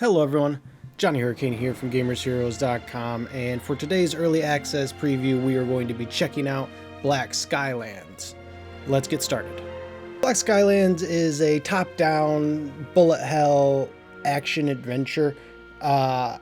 Hello everyone, Johnny Hurricane here from GamersHeroes.com, and for today's early access preview we are going to be checking out Black Skylands. Let's get started. Black Skylands is a top-down bullet hell action adventure. The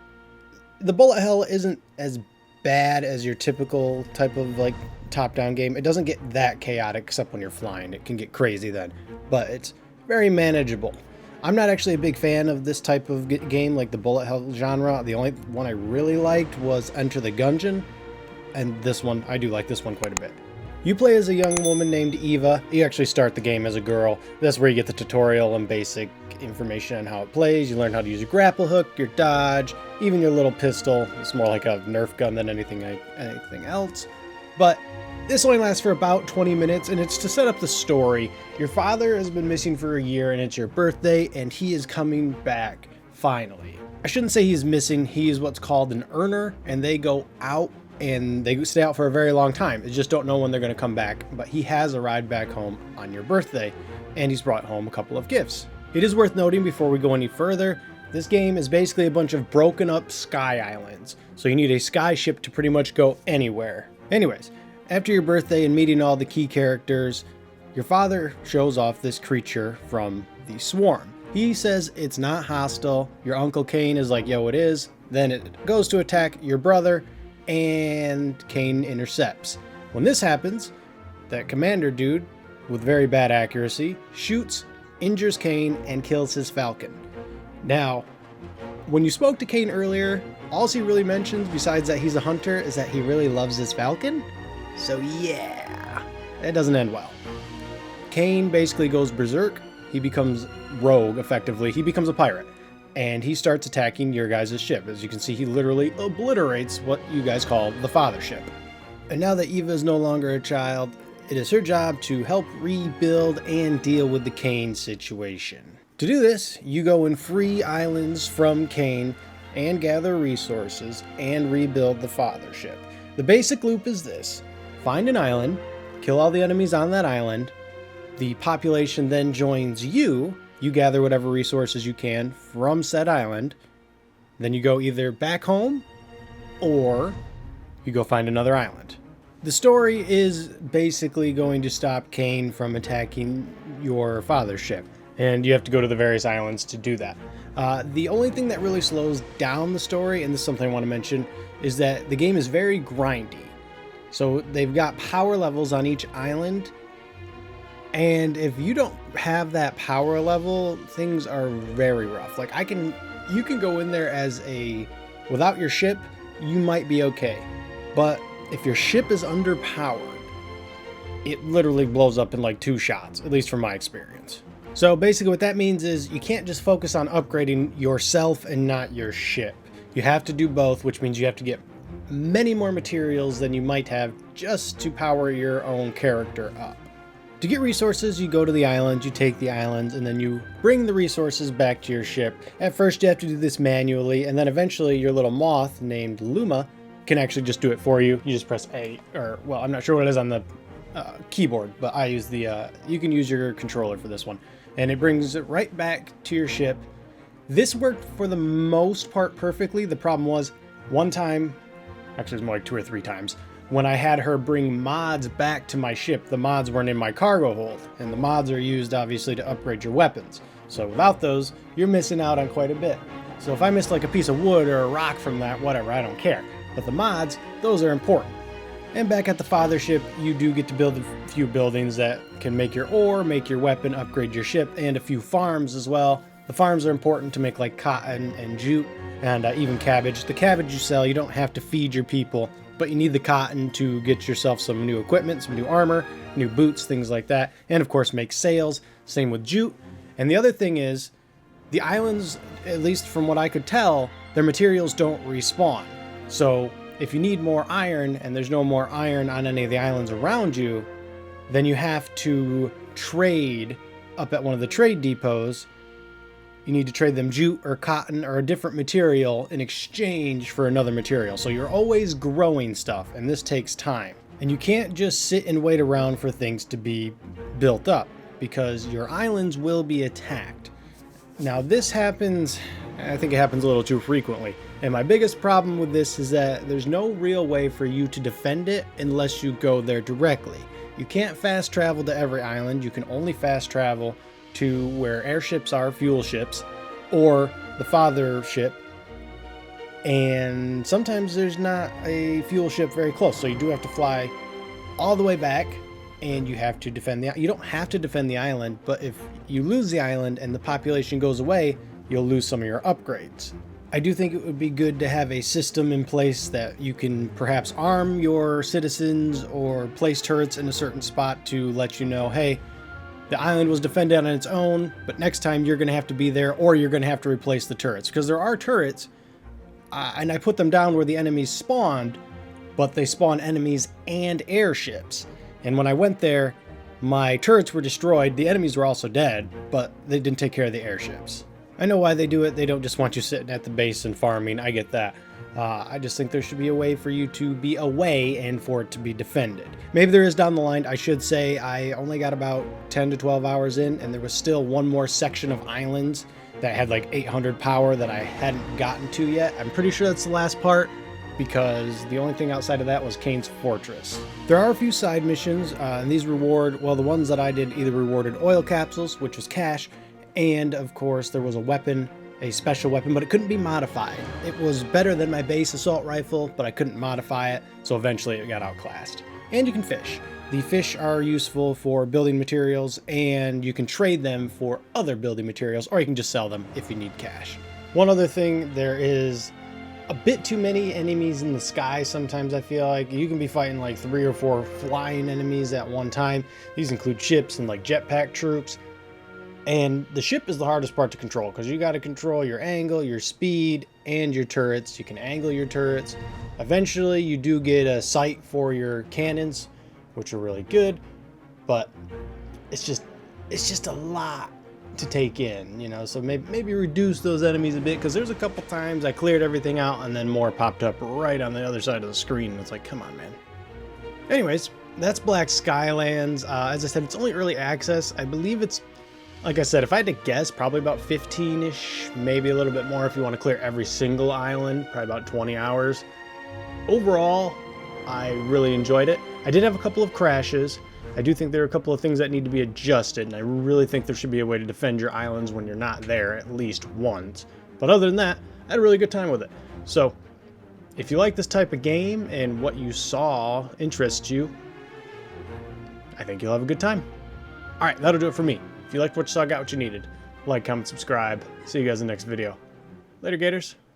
bullet hell isn't as bad as your typical type of top-down game. It doesn't get that chaotic except when you're flying. It can get crazy then, but it's very manageable. I'm not actually a big fan of this type of game, like the bullet hell genre. The only one I really liked was Enter the Gungeon, and this one, I do like this one quite a bit. You play as a young woman named Eva. You actually start the game as a girl. That's where you get the tutorial and basic information on how it plays. You learn how to use your grapple hook, your dodge, even your little pistol. It's more like a Nerf gun than anything else. But this only lasts for about 20 minutes, and it's to set up the story. Your father has been missing for a year, and it's your birthday, and he is coming back, finally. I shouldn't say he's missing. He is what's called an earner, and they go out, and they stay out for a very long time. They just don't know when they're going to come back, but he has a ride back home on your birthday, and he's brought home a couple of gifts. It is worth noting before we go any further, this game is basically a bunch of broken up sky islands, so you need a sky ship to pretty much go anywhere. Anyways, after your birthday and meeting all the key characters, your father shows off this creature from the swarm. He says it's not hostile. Your Uncle Kane is like, yo, it is. Then it goes to attack your brother, and Kane intercepts. When this happens, that commander dude, with very bad accuracy, shoots, injures Kane, and kills his falcon. Now, when you spoke to Kane earlier, all he really mentions, besides that he's a hunter, is that he really loves his falcon. So yeah, that doesn't end well. Kane basically goes berserk. He becomes rogue, effectively. He becomes a pirate. And he starts attacking your guys' ship. As you can see, he literally obliterates what you guys call the father ship. And now that Eva is no longer a child, it is her job to help rebuild and deal with the Kane situation. To do this, you go in free islands from Kane and gather resources and rebuild the father ship. The basic loop is this. Find an island, kill all the enemies on that island, the population then joins you gather whatever resources you can from said island, then you go either back home or you go find another island. The story is basically going to stop Kane from attacking your father's ship, and you have to go to the various islands to do that. The only thing that really slows down the story, and this is something I want to mention, is that the game is very grindy. So they've got power levels on each island, and if you don't have that power level, things are very rough. Like you can go in there without your ship, you might be okay. But if your ship is underpowered, it literally blows up in like 2 shots, at least from my experience. So basically what that means is you can't just focus on upgrading yourself and not your ship. You have to do both, which means you have to get many more materials than you might have just to power your own character up. To get resources, you go to the islands, you take the islands, and then you bring the resources back to your ship. At first you have to do this manually, and then eventually your little moth named Luma can actually just do it for you. You just press A, or well, I'm not sure what it is on the keyboard, but I use you can use your controller for this one. And it brings it right back to your ship. This worked for the most part perfectly. The problem was one time, actually it was more like 2 or 3 times, when I had her bring mods back to my ship, the mods weren't in my cargo hold, and the mods are used obviously to upgrade your weapons. So without those, you're missing out on quite a bit. So if I missed like a piece of wood or a rock from that, whatever, I don't care. But the mods, those are important. And back at the father ship, you do get to build a few buildings that can make your ore, make your weapon, upgrade your ship, and a few farms as well. The farms are important to make like cotton and jute and even cabbage. The cabbage you sell, you don't have to feed your people, but you need the cotton to get yourself some new equipment, some new armor, new boots, things like that. And of course make sails, same with jute. And the other thing is, the islands, at least from what I could tell, their materials don't respawn. So if you need more iron and there's no more iron on any of the islands around you, then you have to trade up at one of the trade depots. You need to trade them jute or cotton or a different material in exchange for another material. So you're always growing stuff, and this takes time. And you can't just sit and wait around for things to be built up, because your islands will be attacked. Now this happens I think it happens a little too frequently. And my biggest problem with this is that there's no real way for you to defend it unless you go there directly. You can't fast travel to every island. You can only fast travel to where airships are, fuel ships, or the father ship. And sometimes there's not a fuel ship very close, so you do have to fly all the way back, and you have to defend the. You don't have to defend the island, but if you lose the island and the population goes away, you'll lose some of your upgrades. I do think it would be good to have a system in place that you can perhaps arm your citizens or place turrets in a certain spot to let you know, hey, the island was defended on its own, but next time you're going to have to be there, or you're going to have to replace the turrets. Because there are turrets, and I put them down where the enemies spawned, but they spawn enemies and airships. And when I went there, my turrets were destroyed. The enemies were also dead, but they didn't take care of the airships. I know why they do it. They don't just want you sitting at the base and farming. I get that. I just think there should be a way for you to be away and for it to be defended. Maybe there is down the line. I should say I only got about 10 to 12 hours in, and there was still one more section of islands that had like 800 power that I hadn't gotten to yet. I'm pretty sure that's the last part, because the only thing outside of that was Kane's Fortress. There are a few side missions, and these reward, well, the ones that I did either rewarded oil capsules, which was cash, and of course there was a weapon, a special weapon, but it couldn't be modified. It was better than my base assault rifle, but I couldn't modify it, so eventually it got outclassed. And you can fish. The fish are useful for building materials, and you can trade them for other building materials, or you can just sell them if you need cash. One other thing, there is a bit too many enemies in the sky. Sometimes I feel like you can be fighting like 3 or 4 flying enemies at one time. These include ships and like jetpack troops. And the ship is the hardest part to control, because you got to control your angle, your speed, and your turrets. You can angle your turrets. Eventually you do get a sight for your cannons, which are really good, but it's just a lot to take in, you know. So maybe reduce those enemies a bit, because there's a couple times I cleared everything out and then more popped up right on the other side of the screen, and it's like, come on, man. Anyways, that's Black Skylands. As I said, it's only early access. I believe it's, like I said, if I had to guess, probably about 15-ish, maybe a little bit more if you want to clear every single island, probably about 20 hours. Overall, I really enjoyed it. I did have a couple of crashes. I do think there are a couple of things that need to be adjusted, and I really think there should be a way to defend your islands when you're not there at least once. But other than that, I had a really good time with it. So, if you like this type of game and what you saw interests you, I think you'll have a good time. Alright, that'll do it for me. If you liked what you saw, got what you needed. Like, comment, subscribe. See you guys in the next video. Later, Gators.